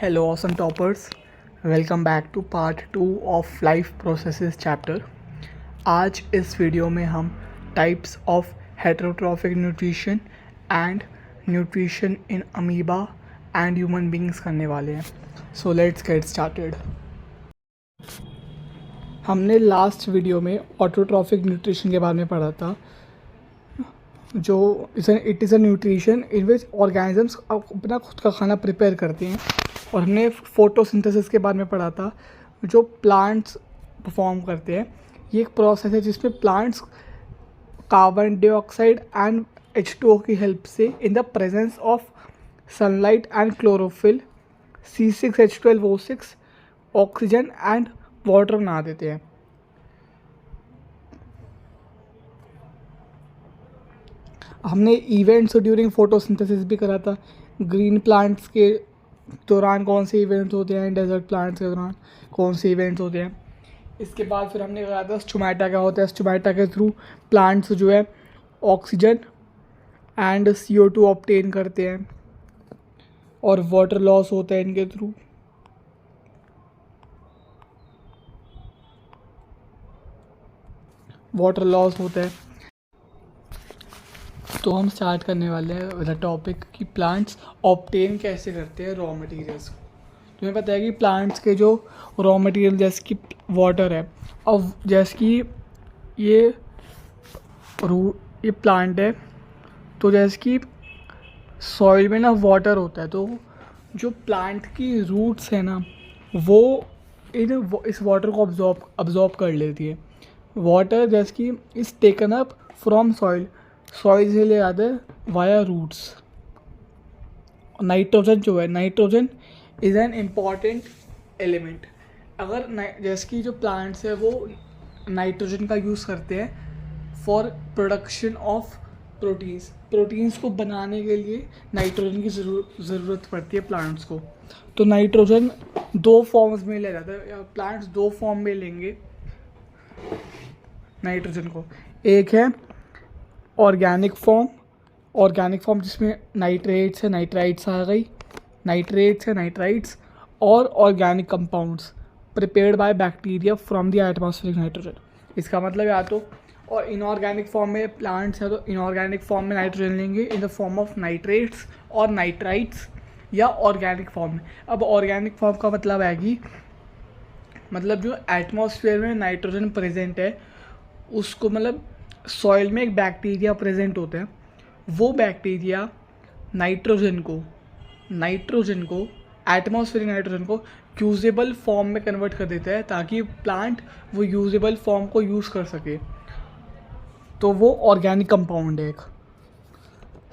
Hello, awesome toppers. Welcome back to part 2 of Life Processes chapter. आज इस video में हम types of heterotrophic nutrition and nutrition in amoeba and human beings करने वाले हैं. So let's get started. हमने last video में autotrophic nutrition के बारे में पढ़ा था, जो it is a nutrition in which organisms अपना खुद का खाना प्रिपेयर करते हैं. और हमने फोटोसिंथेसिस के बारे में पढ़ा था, जो प्लांट्स परफॉर्म करते हैं. ये एक प्रोसेस है जिसमें plants carbon dioxide and H2O की हेल्प से in the presence of sunlight and chlorophyll C6H12O6 oxygen and water बना देते हैं. हमने इवेंट्स ड्यूरिंग फोटोसिंथेसिस भी करा था. ग्रीन प्लांट्स के दौरान कौन से इवेंट्स होते हैं, डेजर्ट प्लांट्स के दौरान कौन से इवेंट्स होते हैं. इसके बाद फिर हमने कहा था स्टोमेटा क्या होता है. स्टोमेटा के थ्रू प्लांट्स जो है ऑक्सीजन एंड CO2 ऑब्टेन करते हैं और वाटर लॉस होता है इनके थ्रू. वाटर लॉस होता है. तो हम स्टार्ट करने वाले हैं विद टॉपिक कि प्लांट्स ऑब्टेन कैसे करते हैं रॉ मटेरियल्स. तुम्हें पता है कि प्लांट्स के जो रॉ मटेरियल जैसे कि वाटर है, और जैसे कि ये प्लांट है, तो जैसे कि सॉइल में ना वाटर होता है, तो जो प्लांट की रूट्स है ना वो इस वाटर को अब्जॉर्ब कर लेती है. वाटर जैसे कि is taken up from soil से ले आते हैं वाया रूट्स. नाइट्रोजन जो है, nitrogen is an important element. अगर जैसे कि जो प्लांट्स है वो नाइट्रोजन का यूज़ करते हैं फॉर प्रोडक्शन ऑफ प्रोटीन्स को बनाने के लिए नाइट्रोजन की ज़रूरत पड़ती है प्लांट्स को. तो नाइट्रोजन दो फॉर्म्स में ले जाता है, प्लांट्स दो फॉर्म में लेंगे नाइट्रोजन को. एक है ऑर्गेनिक फॉर्म जिसमें नाइट्रेट्स है, नाइट्राइट्स आ गई, नाइट्रेट्स है, नाइट्राइट्स और organic compounds prepared by bacteria from the atmospheric nitrogen. इसका मतलब या तो और इनऑर्गेनिक फॉर्म में प्लांट्स है तो इनऑर्गेनिक फॉर्म में नाइट्रोजन लेंगे in the form of nitrates और नाइट्राइट्स, या ऑर्गेनिक फॉर्म में. अब ऑर्गेनिक फॉर्म का मतलब है कि मतलब जो एटमॉस्फेयर में नाइट्रोजन प्रेजेंट है उसको, मतलब सॉइल में एक बैक्टीरिया प्रेजेंट होता है, वो बैक्टीरिया नाइट्रोजन को एटमॉस्फेरिक नाइट्रोजन को यूजेबल फॉर्म में कन्वर्ट कर देता है ताकि प्लांट वो यूजेबल फॉर्म को यूज़ कर सके. तो वो ऑर्गेनिक कंपाउंड है एक.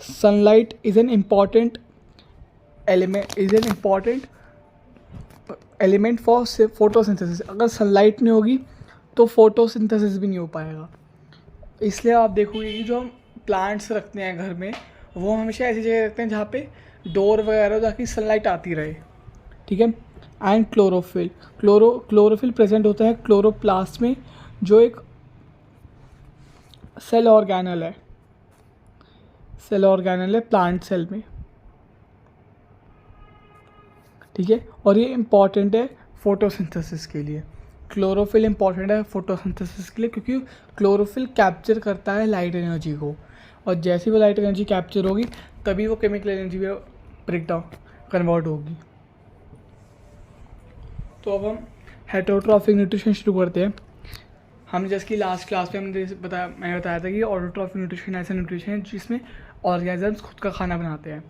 Sunlight is an important element for photosynthesis. अगर सनलाइट नहीं होगी तो फोटोसिंथेसिस भी नहीं हो पाएगा. इसलिए आप देखोगे कि जो हम प्लांट्स रखते हैं घर में वो हमेशा ऐसी जगह रखते हैं जहाँ पे डोर वगैरह हो ताकि सनलाइट आती रहे. ठीक है. एंड क्लोरोफिल प्रेजेंट होता है क्लोरोप्लास्ट में, जो एक सेल ऑर्गेनल है प्लांट सेल में. ठीक है. और ये इम्पॉर्टेंट है फोटोसिंथेसिस के लिए. क्लोरोफिल इम्पॉर्टेंट है फोटोसिंथेसिस के लिए क्योंकि क्लोरोफिल कैप्चर करता है लाइट एनर्जी को, और जैसे ही वो लाइट एनर्जी कैप्चर होगी तभी वो केमिकल एनर्जी में ब्रेकडाउन कन्वर्ट होगी. तो अब हम हेटरोट्रॉफिक न्यूट्रिशन शुरू करते हैं. हमने जैसे कि लास्ट क्लास में मैंने बताया था कि ऑटोट्रॉफिक न्यूट्रिशन ऐसा न्यूट्रिशन है जिसमें ऑर्गेनिजम्स खुद का खाना बनाते हैं.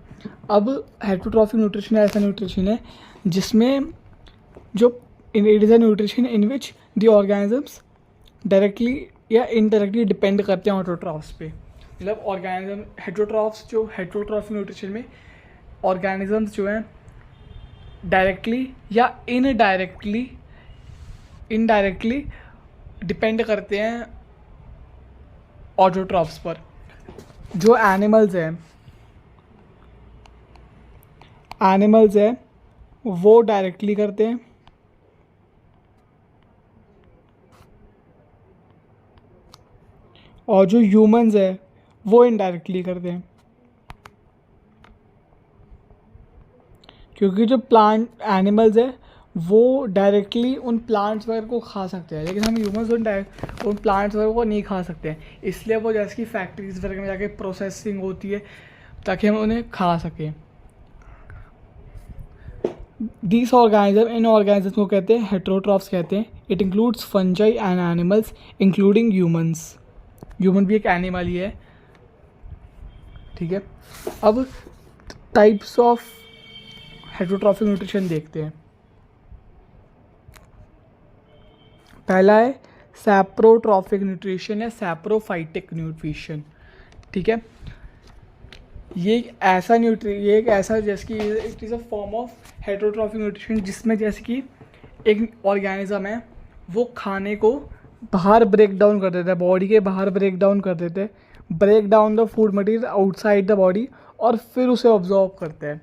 अब हेटरोट्रॉफिक न्यूट्रिशन ऐसा न्यूट्रिशन है जिसमें जो it is a nutrition in which the organisms directly या इनडायरेक्टली डिपेंड करते हैं ऑटोट्रॉफ्स पे. मतलब ऑर्गेनिज्म हेटरोट्रॉफिक न्यूट्रिशन में ऑर्गेनिजम्स जो हैं डायरेक्टली या इनडायरेक्टली डिपेंड करते हैं ऑटोट्रॉफ्स पर. जो एनिमल्स हैं वो डायरेक्टली करते हैं, और जो ह्यूमंस है वो इनडायरेक्टली करते हैं. क्योंकि जो प्लांट एनिमल्स है वो डायरेक्टली उन प्लांट्स वगैरह को खा सकते हैं, लेकिन हम ह्यूमंस उन प्लांट्स वगैरह को नहीं खा सकते हैं। इसलिए वो जैसे कि फैक्ट्रीज वगैरह में जाके प्रोसेसिंग होती है ताकि हम उन्हें खा सकें। दीज ऑर्गेनिज्म, इन ऑर्गेनिज्म को कहते हैं हेटेरोट्रॉफ्स कहते हैं। It includes fungi and animals including humans. Human भी एक एनिमल ही है, ठीक है। अब टाइप्स ऑफ हेटेरोट्रॉफिक न्यूट्रिशन देखते हैं। पहला है सैप्रोट्रॉफिक न्यूट्रिशन या सैप्रोफाइटिक न्यूट्रिशन, ठीक है। ये एक ऐसा जैसे कि it is a form of heterotrophic nutrition जिसमें जैसे कि एक ऑर्गेनिज्म है वो खाने को बाहर ब्रेक डाउन कर देता है, बॉडी के बाहर ब्रेक डाउन कर देते हैं, break down the food material outside the body और फिर उसे ऑब्जॉर्व करते हैं।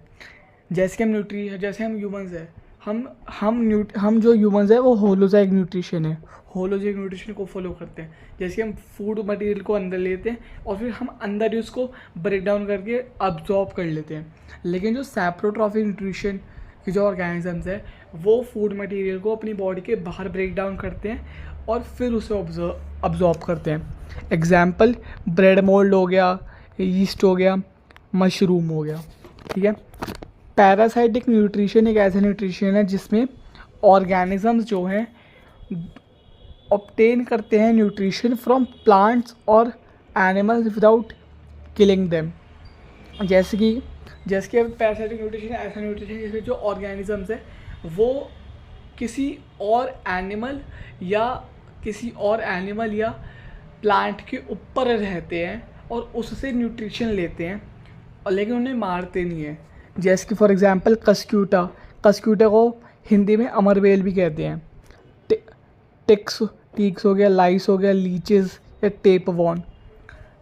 जैसे हम ह्यूमंस है, हम जो ह्यूमंस है वो होलोजाइक न्यूट्रिशन है, होलोजाइक न्यूट्रिशन को फॉलो करते हैं। जैसे हम फूड मटेरियल को अंदर लेते हैं और फिर हम अंदर ही उसको ब्रेक डाउन करके अब्जॉर्ब कर लेते हैं। लेकिन जो सैप्रोट्रॉफिक न्यूट्रिशन की जो ऑर्गेनिजम्स है वो फूड मटेरियल को अपनी बॉडी के बाहर ब्रेक डाउन करते हैं और फिर उसे अब्जॉर्ब करते हैं। एग्जाम्पल ब्रेड मोल्ड हो गया, यीस्ट हो गया, मशरूम हो गया, ठीक है। पैरासाइटिक न्यूट्रिशन एक ऐसा न्यूट्रिशन है जिसमें ऑर्गेनिजम्स जो हैं ऑब्टेन करते हैं न्यूट्रिशन फ्रॉम प्लांट्स और एनिमल्स विदाउट किलिंग देम। जैसे कि पैरासाइटिक न्यूट्रिशन ऐसा न्यूट्रिशन जिसमें जो ऑर्गेनिजम्स है वो किसी और एनिमल या प्लांट के ऊपर रहते हैं और उससे न्यूट्रिशन लेते हैं और लेकिन उन्हें मारते नहीं हैं। जैसे कि फॉर एग्जांपल कस्क्यूटा को हिंदी में अमरबेल भी कहते हैं। टिक्स हो गया, लाइस हो गया, लीचेस या टेपवॉर्म।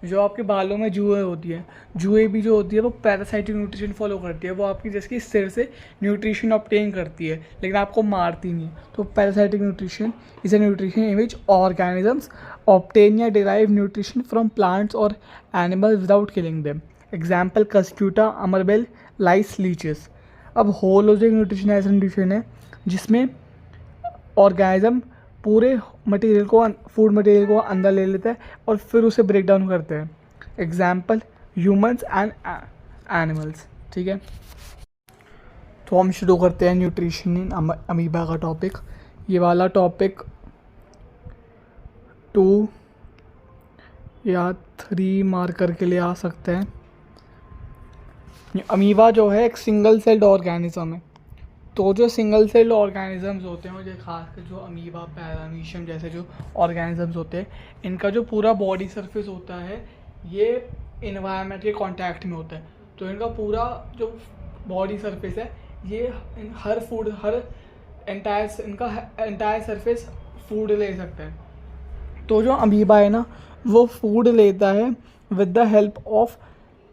जो आपके बालों में जुएँ होती है, जुएँ भी जो होती है वो पैरासाइटिक न्यूट्रिशन फॉलो करती है। वो आपकी जैसे कि सिर से न्यूट्रिशन ऑब्टेन करती है लेकिन आपको मारती नहीं। तो parasitic nutrition is a nutrition in which organisms obtain या डिराइव न्यूट्रिशन फ्रॉम प्लांट्स और animals without killing them. Example cuscuta, अमरबेल, लाइस, लीचेस। अब होलोजाइक न्यूट्रिशन ऐसा न्यूट्रिशन है जिसमें ऑर्गेनिज्म पूरे फूड मटेरियल को अंदर ले लेता है और फिर उसे ब्रेक डाउन करते हैं। एग्जाम्पल ह्यूमंस एंड एनिमल्स, ठीक है। तो हम शुरू करते हैं न्यूट्रिशन इन अमीबा का टॉपिक। ये वाला टॉपिक 2 या 3 मार्कर के लिए आ सकते हैं। अमीबा जो है एक सिंगल सेल्ड ऑर्गेनिज्म है। तो जो सिंगल सेल्ड ऑर्गेनिजम्स होते हैं, मुझे खासकर जो अमीबा, पैरामीशियम जैसे जो ऑर्गेनिजम्स होते हैं, इनका जो पूरा बॉडी सरफेस होता है ये इन्वायरमेंट के कांटेक्ट में होता है। तो इनका पूरा जो बॉडी सरफेस है ये इनका एंटायर सरफेस फूड ले सकता है। तो जो अमीबा है ना वो फूड लेता है with the help of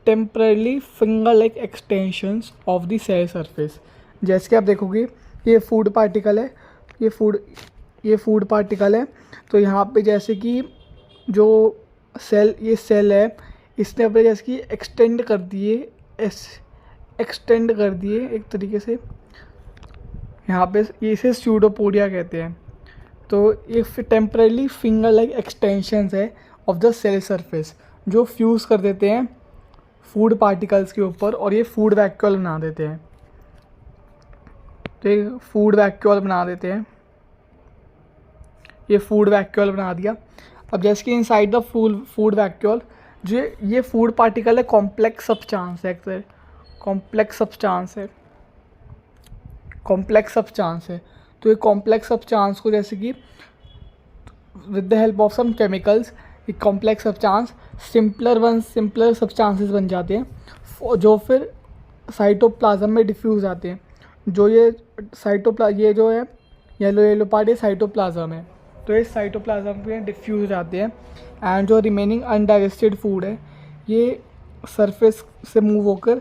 temporary finger like extensions of the cell surface. जैसे कि आप देखोगे ये फूड पार्टिकल है, ये फूड पार्टिकल है। तो यहाँ पे जैसे कि जो ये सेल है इसने अपने जैसे कि एक्सटेंड कर दिए एक तरीके से। यहाँ पे ये इसे स्यूडोपोडिया कहते हैं। तो ये टेम्पररी फिंगर लाइक एक्सटेंशंस है ऑफ द सेल सरफेस जो फ्यूज़ कर देते हैं फूड पार्टिकल्स के ऊपर और ये फूड वैक्यूल बना देते हैं। तो ये फूड वैक्यूल बना दिया। अब जैसे कि इनसाइड द फूड वैक्यूल जो ये फूड पार्टिकल है कॉम्प्लेक्स सब्सटेंस है। तो ये कॉम्प्लेक्स सब्सटेंस को जैसे कि with the help of some chemicals ये कॉम्प्लेक्स सब्सटेंस सिंपलर सब्सटेंसेस बन जाते हैं जो फिर साइटोप्लाज्म में डिफ्यूज़ आते हैं। जो ये जो है येलो पार्ट ये साइटोप्लाज्म है। तो ये साइटोप्लाज्म में डिफ्यूज जाते हैं एंड जो रिमेनिंग अनडाइजेस्टेड फूड है ये सरफेस से मूव होकर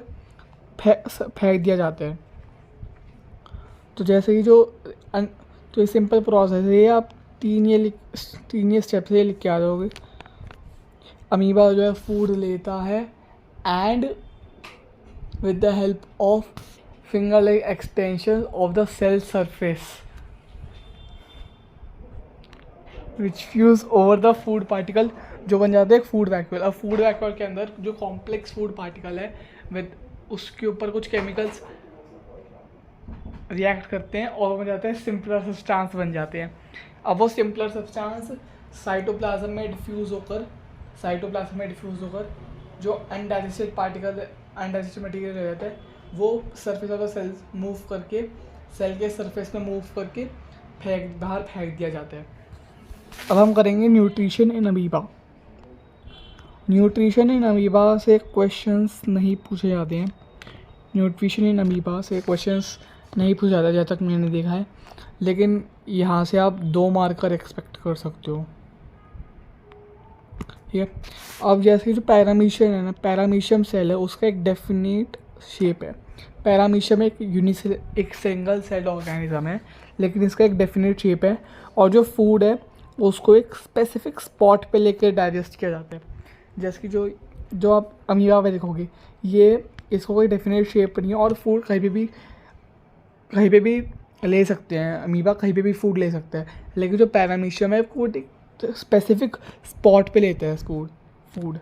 फेंक दिया जाता है। तो जैसे कि तो ये सिंपल प्रोसेस है। ये आप तीन ये स्टेप से लिख के आ जाओगे। अमीबा जो है फूड लेता है and with the help of finger like extension of the cell surface which fuse over the food particle, जो बन जाता है एक फूड वैक्यूल। अब फूड वैक्यूल के अंदर जो कॉम्प्लेक्स फूड पार्टिकल है विद उसके ऊपर कुछ केमिकल्स रिएक्ट करते हैं और बन जाते हैं सिंपलर सब्सटेंस बन जाते हैं। अब वो सिंपलर सब्सटेंस साइटोप्लाज्म में डिफ्यूज़ होकर जो अनडाइजेस्टेड मटेरियल रह जाता है वो surface of the cells move करके सेल के सरफेस में मूव करके बाहर फेंक दिया जाता है। अब हम करेंगे nutrition in amoeba. Nutrition in amoeba से क्वेश्चंस नहीं पूछे जाते हैं। न्यूट्रिशन इन अमीबा से क्वेश्चंस नहीं पूछा जाता जहाँ तक मैंने देखा है, लेकिन यहाँ से आप 2 मार्कर एक्सपेक्ट कर सकते हो। ठीक है, अब जैसे कि जो पैरामीशियम है ना, पैरामीशियम सेल है, उसका एक डेफिनेट शेप है। पैरामीशियम एक सिंगल सेल ऑर्गेनिज्म है, लेकिन इसका एक डेफिनेट शेप है और जो फूड है उसको एक स्पेसिफिक स्पॉट पे लेकर डाइजेस्ट किया जाता है। जैसे कि जो आप अमीबा में देखोगे, ये इसको कोई डेफिनेट शेप नहीं है और फूड कहीं पे भी ले सकते हैं। अमीबा कहीं पे भी फूड ले सकता है, लेकिन जो पैरामीशियम है वो स्पेसिफिक स्पॉट पे लेता है फूड।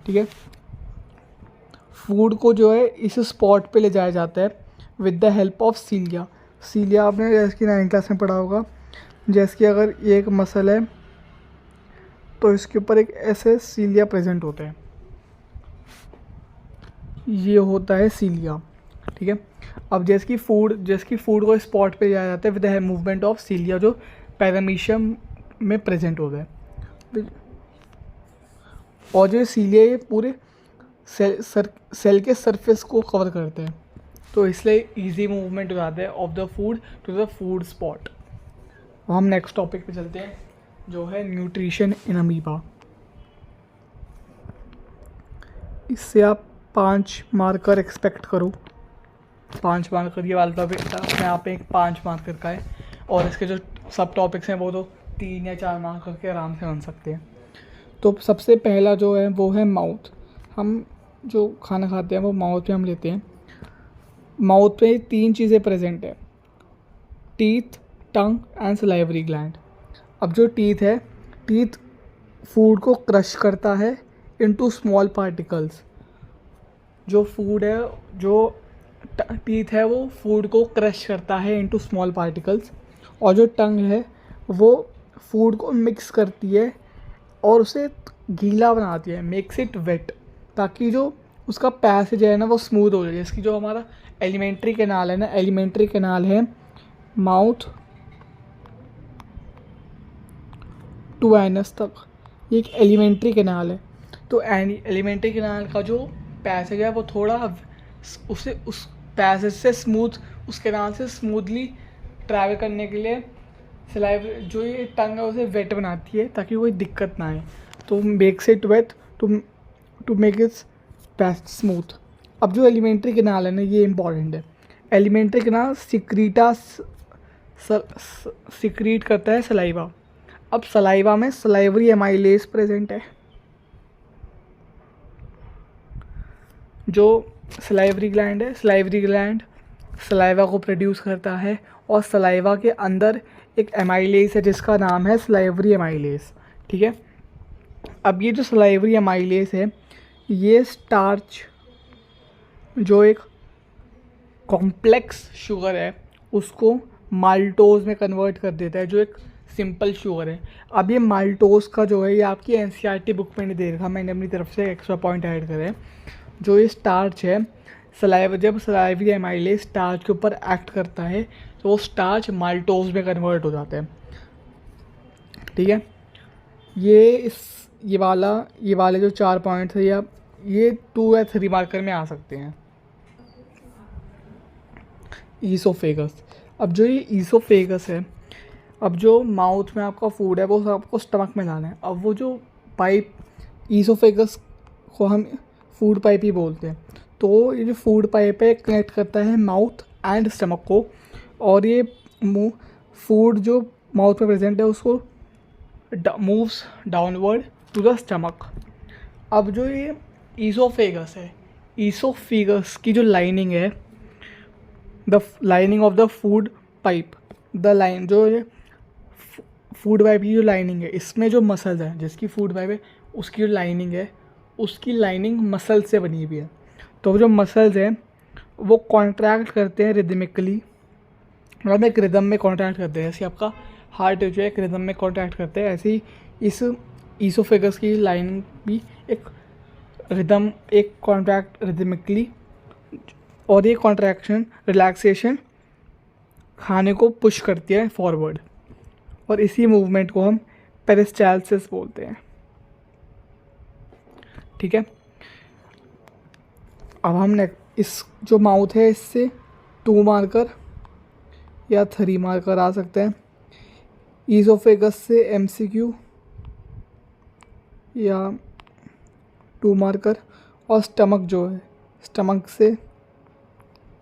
ठीक है, फूड को जो है इस स्पॉट पे ले जाया जाता है with the help of cilia. Cilia आपने जैसे कि 9th क्लास में पढ़ा होगा, जैसे कि अगर ये एक मसल है तो इसके ऊपर एक ऐसे सीलिया प्रेजेंट होता है, ये होता है सीलिया। ठीक है, अब जैसे कि फूड को स्पॉट पे जाया जाता है विद द मूवमेंट ऑफ सीलिया, जो पैरामीशियम में प्रेजेंट होता है। और जो सीलिया ये पूरे सेल के सरफेस को कवर करते हैं, तो इसलिए इजी मूवमेंट हो जाता है of the food to the food spot. हम नेक्स्ट टॉपिक पे चलते हैं, जो है न्यूट्रिशन इन अमीबा। इससे आप 5 मार्कर एक्सपेक्ट करो। 5 मार्कर ये वाला टॉपिक अपने आप में एक 5 मार्कर का है, और इसके जो सब टॉपिक्स हैं वो तो 3 या 4 मार्कर के आराम से बन सकते हैं। तो सबसे पहला जो है वो है माउथ। हम जो खाना खाते हैं वो माउथ में हम लेते हैं। माउथ में 3 चीज़ें प्रेजेंट है, teeth, tongue and salivary gland. अब जो टीथ फूड को क्रश करता है इनटू स्मॉल पार्टिकल्स। जो टीथ है वो फूड को क्रश करता है इनटू स्मॉल पार्टिकल्स, और जो टंग है वो फूड को मिक्स करती है और उसे गीला बनाती है, मेक्स इट वेट, ताकि जो उसका पैसेज है ना वो स्मूथ हो जाए। जैसे कि जो हमारा एलिमेंट्री कैनाल है ना, एलिमेंट्री कैनाल है माउथ टू एनस तक, ये एक एलिमेंट्री कैनाल है। तो एलिमेंट्री कैनाल का जो पैसेज है वो थोड़ा उस पैसेज से उस कैनाल से स्मूथली ट्रैवल करने के लिए जो ये टंग है उसे वेट बनाती है ताकि कोई दिक्कत ना आए। तो makes it wet to make its passage smooth. अब जो एलिमेंट्री कैनाल है ना, ये इंपॉर्टेंट है। एलिमेंट्री कैनाल सिक्रीट करता है सलाइवा। अब सलाइवा में सलाइवरी एमाइलेज प्रेजेंट है। जो सलाइवरी ग्लैंड है, सलाइवरी ग्लैंड सलाइवा को प्रोड्यूस करता है, और सलाइवा के अंदर एक एमाइलेज है जिसका नाम है सलाइवरी एमाइलेज। ठीक है, अब ये जो सलाइवरी एमाइलेज है, ये स्टार्च जो एक कॉम्प्लेक्स शुगर है उसको माल्टोज में कन्वर्ट कर देता है, जो एक सिंपल शुगर है। अब ये माल्टोज का जो है ये आपकी एनसीईआरटी बुक में नहीं दे रखा, मैंने अपनी तरफ से एक्स्ट्रा पॉइंट ऐड करे हैं। जो ये स्टार्च है जब सलाइवरी एमाइलेज स्टार्च के ऊपर एक्ट करता है तो वो स्टार्च माल्टोज में कन्वर्ट हो जाता है। ठीक है, ये वाले जो 4 पॉइंट्स है ये 2 या 3 मार्कर में आ सकते हैं। ईसोफेगस। अब जो ये ईसोफेगस है, अब जो माउथ में आपका फूड है वो आपको स्टमक में लाना है। अब वो जो पाइप, ईसोफेगस को हम फूड पाइप ही बोलते हैं, तो ये जो फूड पाइप है कनेक्ट करता है माउथ एंड स्टमक को, और ये फूड जो माउथ में प्रेजेंट है उसको moves downward to the stomach. अब जो ये ईसोफेगस है, ईसोफेगस की जो लाइनिंग है the lining of the food pipe, the line जो है फूड पाइप की जो लाइनिंग है, इसमें जो मसल्स है, जिसकी फूड पाइप है उसकी जो लाइनिंग है, उसकी लाइनिंग मसल से बनी हुई है। तो जो मसल्स हैं वो कॉन्ट्रैक्ट करते हैं रिदमिकली, मतलब एक रिदम में कॉन्ट्रैक्ट करते हैं। जैसे आपका हार्ट जो है एक रिदम में कॉन्ट्रैक्ट करते हैं, ऐसे ही इस ईसोफेगस की लाइनिंग भी एक रिदम, एक कॉन्ट्रैक्ट रिदमिकली, और ये कॉन्ट्रैक्शन रिलैक्सेशन खाने को पुश करती है फॉरवर्ड, और इसी मूवमेंट को हम पेरिस्टाल्सिस बोलते हैं। ठीक है, अब हम इस जो माउथ है इससे 2 मार्कर या 3 मार्कर आ सकते हैं, ईसोफेगस से MCQ या 2 मार्कर, और स्टमक जो है स्टमक से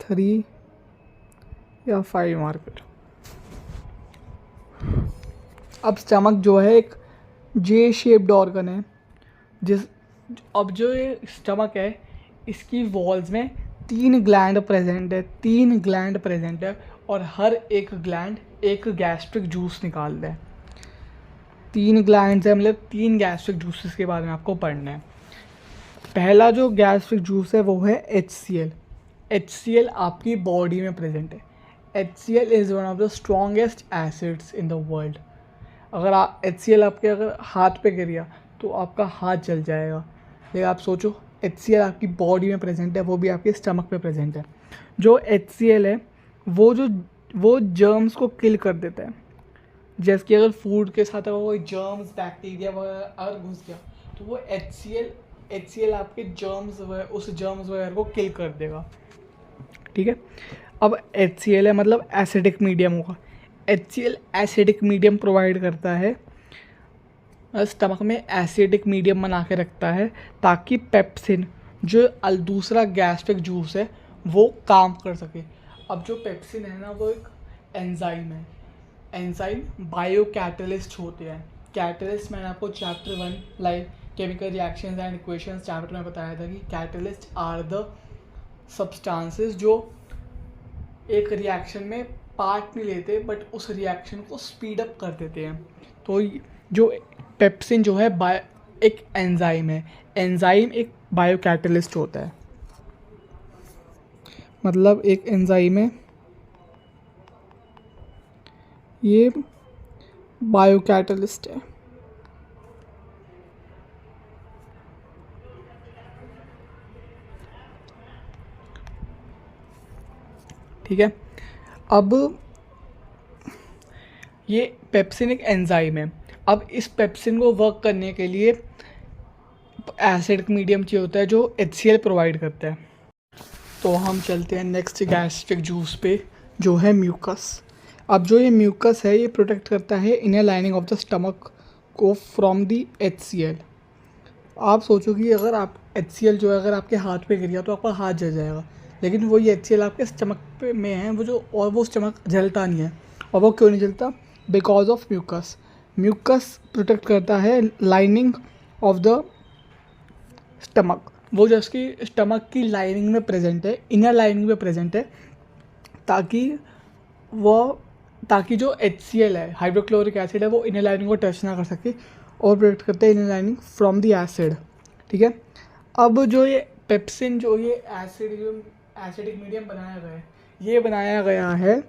3 या 5 मार्कर। अब स्टमक जो है एक जे शेप्ड ऑर्गन है, अब जो ये स्टमक है इसकी वॉल्स में 3 ग्लैंड प्रेजेंट है, 3 ग्लैंड प्रेजेंट है, और हर एक ग्लैंड एक गैस्ट्रिक जूस निकालता है। 3 ग्लैंड्स है, मतलब 3 गैस्ट्रिक जूसेस के बारे में आपको पढ़ना है। पहला जो गैस्ट्रिक जूस है वो है HCl। HCl आपकी बॉडी में प्रेजेंट है। HCl is one of the strongest acids in the world. अगर HCl आपके अगर हाथ पे गिर गया तो आपका हाथ जल जाएगा। लेकिन आप सोचो HCl आपकी बॉडी में प्रेजेंट है, वो भी आपके स्टमक पे प्रेजेंट है। जो HCl है वो जर्म्स को किल कर देता है। जैसे कि अगर फूड के साथ अगर कोई जर्म्स बैक्टीरिया वगैरह अगर घुस गया तो वो HCl आपके उस जर्म्स वगैरह को किल कर देगा। ठीक है, अब HCl है मतलब एसिडिक मीडियम होगा। HCl एसिडिक मीडियम प्रोवाइड करता है, स्टमक में एसिडिक मीडियम बना के रखता है ताकि पेप्सिन जो दूसरा गैस्ट्रिक जूस है वो काम कर सके। अब जो पेप्सिन है ना वो एक एंजाइम है। एंजाइम बायो कैटलिस्ट होते हैं। कैटलिस्ट मैंने आपको chapter 1 like chemical reactions and equations chapter में बताया था कि कैटलिस्ट आर द सब्सटेंसेस जो एक रिएक्शन में पार्ट नहीं लेते बट उस रिएक्शन को स्पीड अप कर देते हैं। तो जो पेप्सिन जो है एक एंजाइम है। एंजाइम एक बायो कैटलिस्ट होता है, मतलब एक एंजाइम है, ये बायो कैटलिस्ट है। ठीक है, अब ये पेप्सिन एक एंजाइम है। अब इस पेप्सिन को वर्क करने के लिए एसिडिक मीडियम चाहिए होता है जो HCl प्रोवाइड करता है। तो हम चलते हैं नेक्स्ट गैस्ट्रिक जूस पे जो है म्यूकस। अब जो ये म्यूकस है ये प्रोटेक्ट करता है inner lining of the stomach को फ्रॉम दी HCl। आप सोचो कि अगर आप HCl जो है अगर आपके हाथ पे गिर गया तो आपका हाथ जल जाएगा, लेकिन वो ये HCl आपके स्टमक पे में है वो स्टमक जलता नहीं है। और वो क्यों नहीं जलता? Because of mucus. Mucus protect करता है लाइनिंग ऑफ द स्टमक, वो जो उसकी स्टमक की लाइनिंग में प्रेजेंट है, इनर लाइनिंग में प्रेजेंट है, ताकि जो HCl है हाइड्रोक्लोरिक एसिड है वो इनर लाइनिंग को टच ना कर सके, और प्रोटेक्ट करते हैं inner lining from the acid. ठीक है, अब जो ये पेप्सिन जो ये एसिडिक मीडियम बनाया गया है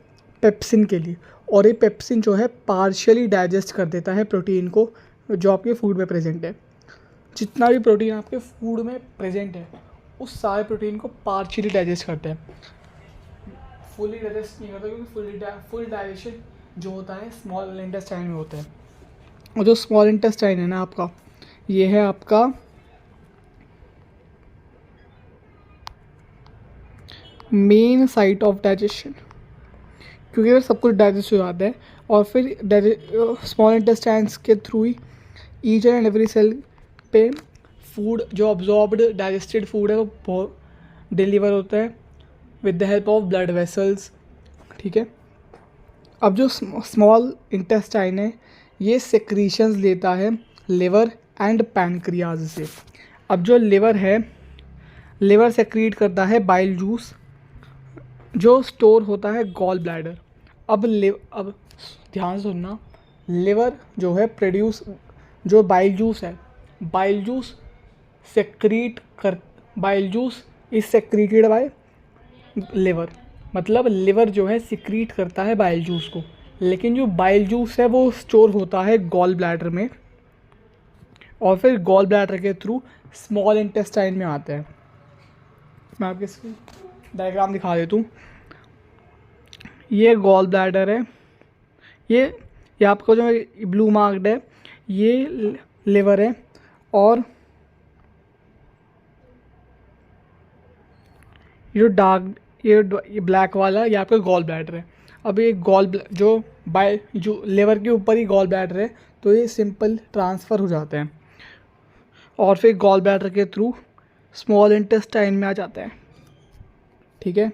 पेप्सिन के लिए, और ये पेप्सिन जो है पार्शियली डाइजेस्ट कर देता है प्रोटीन को जो आपके फूड में प्रेजेंट है। जितना भी प्रोटीन आपके फूड में प्रेजेंट है उस सारे प्रोटीन को पार्शियली डाइजेस्ट करता है, फुली डाइजेस्ट नहीं करता, क्योंकि फुल डाइजेशन जो होता है स्मॉल इंटेस्टाइन में होता है। और जो स्मॉल इंटेस्टाइन है ना आपका, ये है आपका मेन साइट ऑफ डाइजेशन, क्योंकि अगर सब कुछ डाइजेस्ट हो जाता है और फिर स्मॉल इंटेस्टाइन्स के थ्रू ही ईच एंड एवरी सेल पे फूड जो अब्जॉर्ब्ड डाइजेस्टेड फूड है वो डिलीवर होता है with the help of blood vessels. ठीक है, अब जो स्मॉल इंटेस्टाइन है ये सेक्रीशंस लेता है लिवर एंड पैनक्रियाज से। अब जो लिवर है, लिवर सेक्रीट करता है बाइल जूस जो स्टोर होता है गॉल ब्लैडर। अब ध्यान से सुनना, लिवर जो है प्रोड्यूस, जो बाइल जूस है, बाइल जूस सेक्रीट कर, bile juice is secreted bye liver, मतलब लिवर जो है सिक्रीट करता है बाइल जूस को, लेकिन जो बाइल जूस है वो स्टोर होता है गॉल ब्लैडर में, और फिर गॉल ब्लैडर के थ्रू स्मॉल इंटेस्टाइन में आता है। मैं आपके डायग्राम दिखा देता हूँ। ये गॉल ब्लैडर है, ये आपको जो ब्लू मार्क्ड है ये लिवर है, और ये ब्लैक वाला ये आपका गॉल ब्लैडर है। अब ये जो लिवर के ऊपर ही गॉल ब्लैडर है, तो ये सिंपल ट्रांसफ़र हो जाते हैं और फिर गॉल ब्लैडर के थ्रू स्मॉल इंटेस्टाइन में आ जाता है। ठीक है,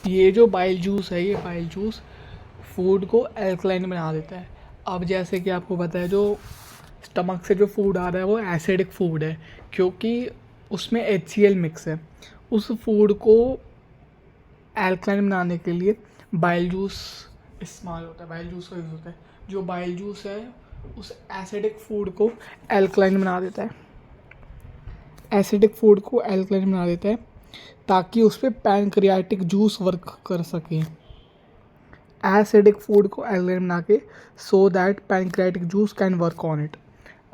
ये जो बाइल जूस है, ये बाइल जूस फूड को एल्कलाइन बना देता है। अब जैसे कि आपको पता है, जो स्टमक से जो फूड आ रहा है वो एसिडिक फूड है, क्योंकि उसमें HCl मिक्स है। उस फूड को एल्कलाइन बनाने के लिए बाइल जूस इस्तेमाल होता है, बाइल जूस का यूज़ होता है। जो बाइल जूस है उस एसिडिक फूड को एल्कलाइन बना देता है, एसिडिक फूड को एल्कलाइन बना देता है ताकि उस पर पैनक्रियाटिक जूस वर्क कर सके। एसिडिक फूड को एल्कलाइन बना के, so that pancreatic juice can work on it.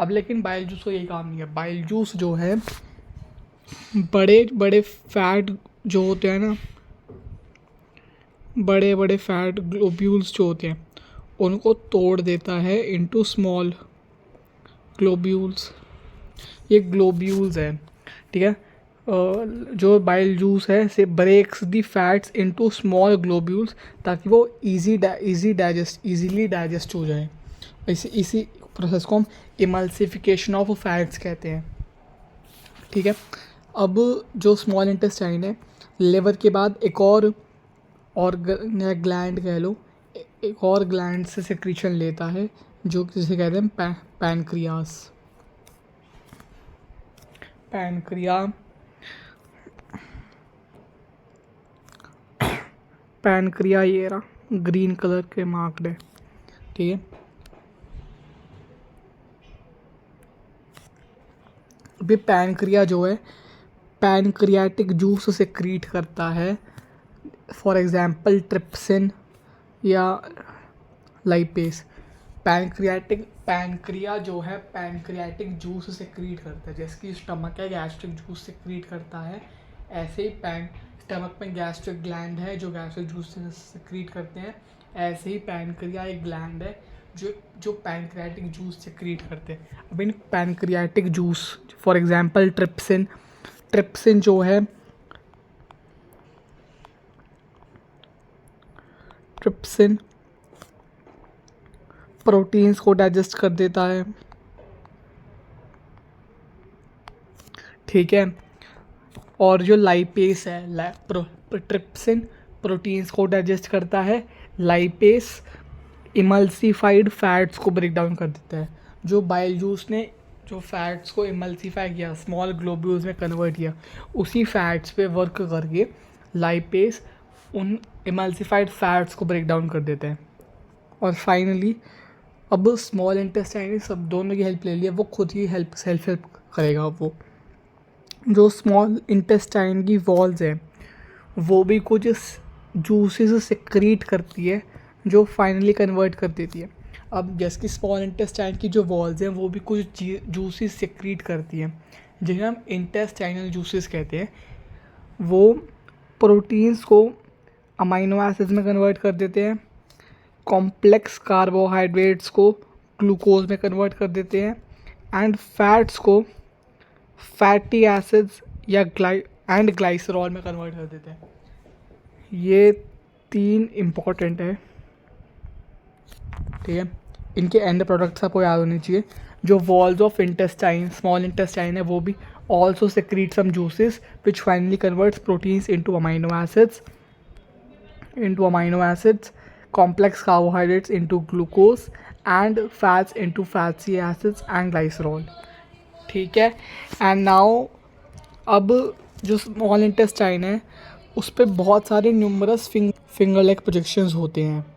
अब लेकिन बाइल जूस का यही काम नहीं है। बाइल जूस जो है बड़े बड़े फैट जो होते हैं ना, बड़े बड़े फैट ग्लोब्यूल्स जो होते हैं उनको तोड़ देता है इनटू स्मॉल ग्लोब्यूल्स। ये ग्लोब्यूल्स हैं, ठीक है। जो बाइल जूस है से ब्रेक्स दी फैट्स इनटू स्मॉल ग्लोब्यूल्स ताकि वो इजीली डाइजेस्ट हो जाए। इसी प्रोसेस को हम इमल्सिफिकेशन ऑफ फैट्स कहते हैं। ठीक है, अब जो स्मॉल इंटेस्टाइन है, लिवर के बाद एक और ग्लैंड कह लो, एक और ग्लैंड से सिक्रीशन लेता है जो जिसे कहते हैं पैनक्रियास। पैनक्रिया ये रहा, ग्रीन कलर के मार्क्ड है। ठीक है, अभी पैनक्रिया जो है पैनक्रियाटिक जूस सेक्रीट करता है, फॉर एग्जांपल ट्रिप्सिन या लाइपेस। पैनक्रिया जो है पैनक्रियाटिक जूस सेक्रीट करता है, जैसे कि स्टमक है गैस्ट्रिक जूस सेक्रीट करता है, ऐसे ही स्टमक में गैस्ट्रिक ग्लैंड है जो गैस्ट्रिक जूस सेक्रीट करते हैं, ऐसे ही पैनक्रिया एक ग्लैंड है जो पैनक्रियाटिक जूस सेक्रीट करते हैं। अब इन pancreatic juice, for example trypsin जो है, ट्रिप्सिन प्रोटीन्स को डाइजेस्ट कर देता है। ठीक है, और जो लाइपेस है, ट्रिप्सिन प्रोटीन्स को डाइजेस्ट करता है, लाइपेस इमल्सिफाइड फैट्स को ब्रेक डाउन कर देता है। जो बाइल जूस ने जो फैट्स को इमल्सिफाई किया, स्मॉल ग्लोब्यूल्स में कन्वर्ट किया, उसी फैट्स पे वर्क करके लाइपेस उन इमल्सिफाइड फैट्स को ब्रेक डाउन कर देते हैं। और फाइनली अब स्मॉल इंटेस्टाइन सब दोनों की हेल्प ले लिया, वो खुद ही सेल्फ हेल्प करेगा। वो जो स्मॉल इंटेस्टाइन की वॉल्स हैं वो भी कुछ जूसेस सेक्रीट करती है जो फाइनली कन्वर्ट कर देती है। अब जैसे कि स्मॉल इंटेस्टाइन की जो वॉल्स हैं वो भी कुछ जूसेस सेक्रीट करती हैं जिन्हें हम इंटेस्टाइनल जूसेस कहते हैं। वो प्रोटीन्स को अमाइनो एसिड्स में कन्वर्ट कर देते हैं, कॉम्प्लेक्स कार्बोहाइड्रेट्स को ग्लूकोज में कन्वर्ट कर देते हैं, एंड फैट्स को फैटी एसिड्स या ग्लाइसरॉल में कन्वर्ट कर देते हैं। ये 3 इम्पॉर्टेंट है। ठीक है, इनके एंड प्रोडक्ट्स आपको याद होने चाहिए। जो walls of intestine, small intestine है, वो भी also secrete some juices which finally converts proteins into amino acids, complex carbohydrates into glucose and fats into fatty acids and glycerol। ठीक है, एंड नाउ अब जो स्मॉल इंटेस्टाइन है उस पे बहुत सारे न्यूमरस फिंगर लाइक प्रोजेक्शंस होते हैं।